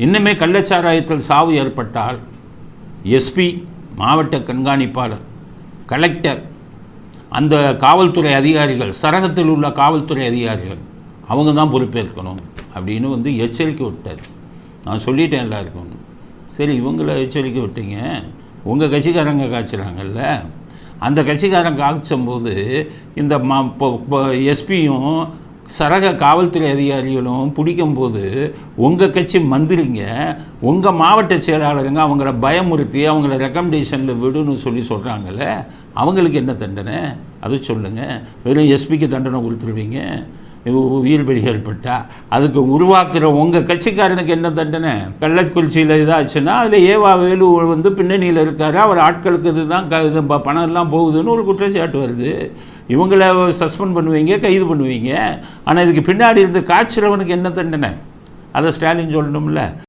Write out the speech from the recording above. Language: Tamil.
இன்னுமே கள்ளச்சாராயத்தில் சாவு ஏற்பட்டால் எஸ்பி, மாவட்ட கண்காணிப்பாளர், கலெக்டர், அந்த காவல்துறை அதிகாரிகள், சரகத்தில் உள்ள காவல்துறை அதிகாரிகள் அவங்க தான் பொறுப்பேற்கணும் அப்படின்னு எச்சரிக்கை விட்டார். நான் சொல்லிட்டேன் எல்லாருக்கும். சரி, இவங்கள எச்சரிக்கை விட்டீங்க, உங்கள் கட்சிக்காரங்க காய்ச்சுறாங்கல்ல, அந்த கட்சிக்காரங்க காய்ச்சும்போது இந்த எஸ்பியும் சரக காவல்துறை அதிகாரிகளும் பிடிக்கும்போது உங்கள் கட்சி மந்திரிங்க, உங்கள் மாவட்ட செயலாளருங்க அவங்கள பயமுறுத்தி அவங்கள ரெக்கமெண்டேஷனில் விடுன்னு சொல்கிறாங்கல்ல, அவங்களுக்கு என்ன தண்டனை அதை சொல்லுங்கள். வெறும் எஸ்பிக்கு தண்டனை கொடுத்துருவீங்க உயிர் பலி ஏற்பட்டா? அதுக்கு உருவாக்குற உங்கள் கட்சிக்காரனுக்கு என்ன தண்டனை? கள்ளக்குறிச்சியில் இதாச்சுன்னா அதில் ஏவா வேலு பின்னணியில் இருக்கார், அவர் ஆட்களுக்கு இதுதான் இது பணம் எல்லாம் போகுதுன்னு ஒரு குற்றச்சாட்டு வருது. இவங்கள சஸ்பெண்ட் பண்ணுவீங்க, கைது பண்ணுவீங்க. ஆனால் இதுக்கு பின்னாடி இருந்து காய்ச்சலவனுக்கு என்ன தண்டனை? அதை ஸ்டாலின் சொல்லணும்ல.